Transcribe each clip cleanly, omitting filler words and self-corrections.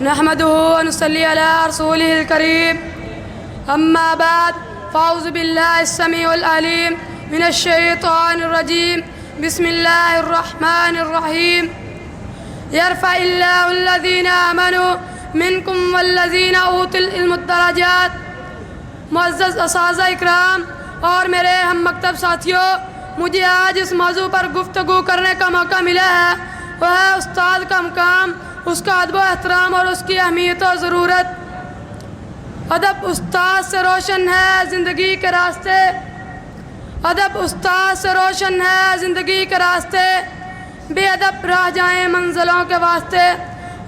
نحمده ونصلي على رسوله الكريم أما بعد فأعوذ بالله السميع العليم من الشيطان الرجيم بسم الله الرحمن الرحيم يرفع الله الذين آمنوا منكم والذين أوتوا العلم درجات۔ معزز اساتذہ اکرام اور میرے ہم مکتب ساتھیوں، مجھے آج اس موضوع پر گفتگو کرنے کا موقع ملا ہے، وہ ہے استاد کا مقام، اس کا ادب و احترام اور اس کی اہمیت و ضرورت۔ ادب استاد سے روشن ہے زندگی کے راستے، ادب استاد سے روشن ہے زندگی کے راستے، بے ادب رہ جائیں منزلوں کے واسطے۔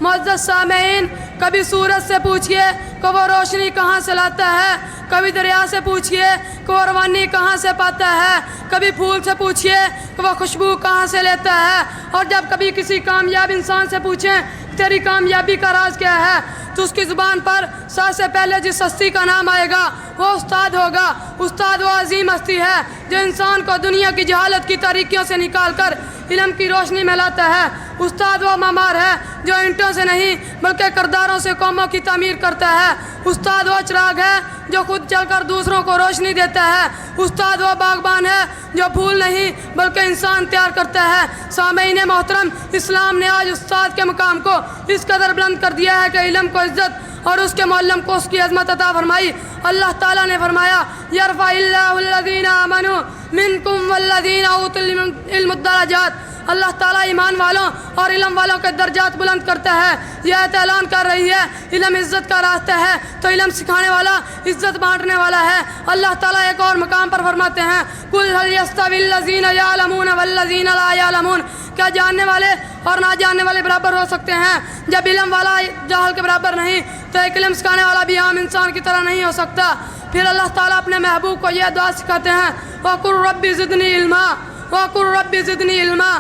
معزز سامعین، کبھی سورج سے پوچھئے کہ وہ روشنی کہاں سے لاتا ہے، کبھی دریا سے پوچھئے کہ وہ روانی کہاں سے پاتا ہے، کبھی پھول سے پوچھئے کہ وہ خوشبو کہاں سے لیتا ہے، اور جب کبھی کسی کامیاب انسان سے پوچھیں تیری کامیابی کا راز کیا ہے، تو اس کی زبان پر سب سے پہلے جس ہستی کا نام آئے گا وہ استاد ہوگا۔ استاد وہ عظیم ہستی ہے جو انسان کو دنیا کی جہالت کی تاریکیوں سے نکال کر علم کی روشنی میں لاتا ہے۔ استاد وہ معمار ہے جو اینٹوں سے نہیں بلکہ کرداروں سے قوموں کی تعمیر کرتا ہے۔ استاد وہ چراغ ہے جو خود جل کر دوسروں کو روشنی دیتا ہے۔ استاد وہ باغبان ہے جو پھول نہیں بلکہ انسان تیار کرتا ہے۔ سامعین محترم، اسلام نے آج استاد کے مقام کو اس قدر بلند کر دیا ہے کہ علم کو عزت اور اس کے معلم کو اس کی عظمت عطا فرمائی۔ اللہ تعالیٰ نے فرمایا یرفع اللہ الذین آمنوا منکم والذین اوتوا العلم درجات۔ اللہ تعالیٰ ایمان والوں اور علم والوں کے درجات بلند کرتا ہے۔ یہ آیت اعلان کر رہی ہے علم عزت کا راستہ ہے تو علم سکھانے والا عزت بانٹنے والا ہے۔ اللہ تعالیٰ ایک اور مقام پر فرماتے ہیں قُلْ هَلْ يَسْتَوِي الَّذِينَ يَعْلَمُونَ وَالَّذِينَ لَا يَعْلَمُونَ۔ کیا جاننے والے اور نہ جاننے والے برابر ہو سکتے ہیں؟ جب علم والا جاہل کے برابر نہیں تو ایک علم سکھانے والا بھی عام انسان کی طرح نہیں ہو سکتا۔ پھر اللہ تعالیٰ اپنے محبوب کو یہ دعا سکھاتے ہیں وَقُلْ رَبِّ زِدْنِي عِلْمًا وَقُلْ رَبِّ زِدْنِي عِلْمًا۔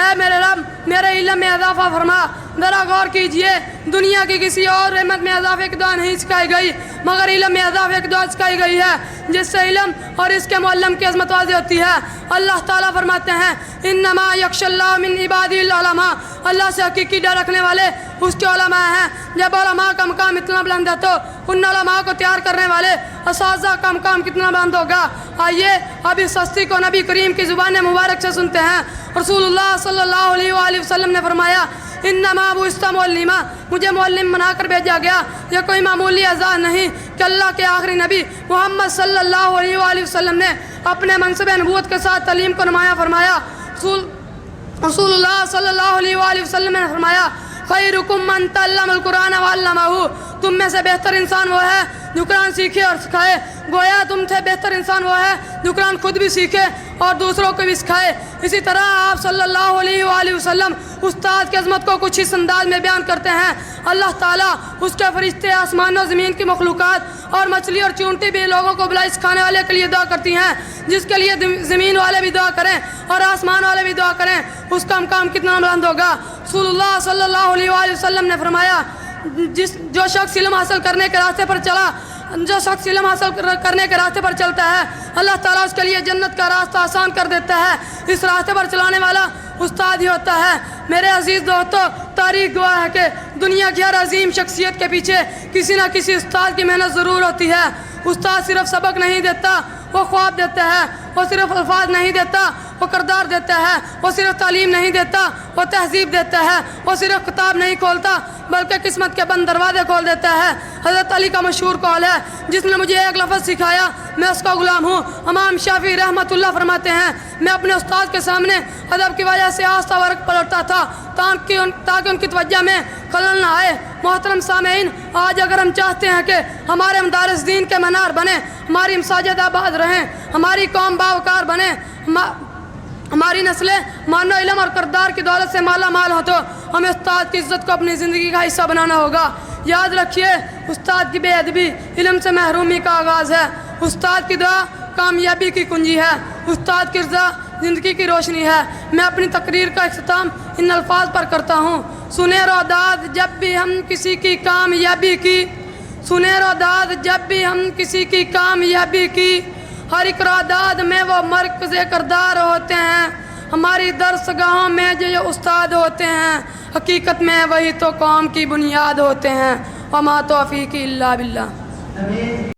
اے میرے رب، میرے علم میں اضافہ فرما۔ ذرا غور کیجئے، دنیا کی کسی اور رحمت میں اضافے کی دعا نہیں سکھائی گئی مگر علم میں اضافے کی دعا سکھائی گئی ہے جس سے علم اور اس کے معلم کی عظمت واضح ہوتی ہے۔ اللہ تعالیٰ فرماتے ہیں انما یخشی اللہ من عبادہ العلماء۔ اللہ سے حقیقی ڈر رکھنے والے اس کے علماء ہیں۔ جب علماء کا مقام اتنا بلند ہے تو ان علماء کو تیار کرنے والے اساتذہ کا مقام کتنا بلند ہوگا۔ آئیے اب اس ہستی کو نبی کریم کی زبان مبارک سے سنتے ہیں۔ رسول اللہ صلی اللہ علیہ وآلہ وسلم نے فرمایا انما بعثت معلما، مجھے معلم بنا کر بھیجا گیا۔ یہ کوئی معمولی اعزاز نہیں کہ اللہ کے آخری نبی محمد صلی اللہ علیہ وآلہ وسلم نے اپنے منصب نبوت کے ساتھ تعلیم کو نمایاں فرمایا۔ رسول اللہ صلی اللہ علیہ وآلہ وسلم نے فرمایا خیرکم من تعلم القرآن وعلمہ۔ تم میں سے بہتر انسان وہ ہے جو قرآن سیکھے اور سکھائے۔ گویا تم سے بہتر انسان وہ ہے جو قرآن خود بھی سیکھے اور دوسروں کو بھی سکھائے۔ اسی طرح آپ صلی اللہ علیہ وآلہ وسلم استاد کی عظمت کو کچھ اس انداز میں بیان کرتے ہیں اللہ تعالیٰ، اس کے فرشتے، آسمان و زمین کی مخلوقات اور مچھلی اور چونٹی بھی لوگوں کو بلائی سکھانے والے کے لیے دعا کرتی ہیں۔ جس کے لیے زمین والے بھی دعا کریں اور آسمان والے بھی دعا کریں اس کا مقام کتنا بلند ہوگا۔ رسول اللہ صلی اللہ علیہ وآلہ وسلم نے فرمایا جو شخص علم حاصل کرنے کے راستے پر چلتا ہے اللہ تعالیٰ اس کے لیے جنت کا راستہ آسان کر دیتا ہے۔ اس راستے پر چلانے والا استاد ہی ہوتا ہے۔ میرے عزیز دوستو، تاریخ گواہ ہے کہ دنیا کی ہر عظیم شخصیت کے پیچھے کسی نہ کسی استاد کی محنت ضرور ہوتی ہے۔ استاد صرف سبق نہیں دیتا، وہ خواب دیتا ہے۔ وہ صرف الفاظ نہیں دیتا، وہ کردار دیتا ہے۔ وہ صرف تعلیم نہیں دیتا، وہ تہذیب دیتا ہے۔ وہ صرف کتاب نہیں کھولتا بلکہ قسمت کے بند دروازے کھول دیتا ہے۔ حضرت علی کا مشہور قول ہے جس نے مجھے ایک لفظ سکھایا میں اس کا غلام ہوں۔ امام شافعی رحمۃ اللہ فرماتے ہیں میں اپنے استاد کے سامنے ادب کی وجہ سے آستہ ورق پلٹتا تھا تاکہ ان کی توجہ میں خلل نہ آئے۔ محترم سامعین، آج اگر ہم چاہتے ہیں کہ ہمارے مدارس دین کے منار بنے، ہماری مساجد آباد رہیں، ہماری قوم باوقار بنے، ہماری نسلیں معنی علم اور کردار کی دولت سے مالا مال ہو تو ہمیں استاد کی عزت کو اپنی زندگی کا حصہ بنانا ہوگا۔ یاد رکھیے استاد کی بے ادبی علم سے محرومی کا آغاز ہے۔ استاد کی دعا کامیابی کی کنجی ہے۔ استاد کی رضا زندگی کی روشنی ہے۔ میں اپنی تقریر کا اختتام ان الفاظ پر کرتا ہوں سنیں روداد جب بھی ہم کسی کی کامیابی کی، سنیں روداد جب بھی ہم کسی کی کامیابی کی، ہر ایک روداد میں وہ مرکز کردار ہوتے ہیں، ہماری درس گاہوں میں جو استاد ہوتے ہیں حقیقت میں وہی تو قوم کی بنیاد ہوتے ہیں. وما توفیقی الا باللہ.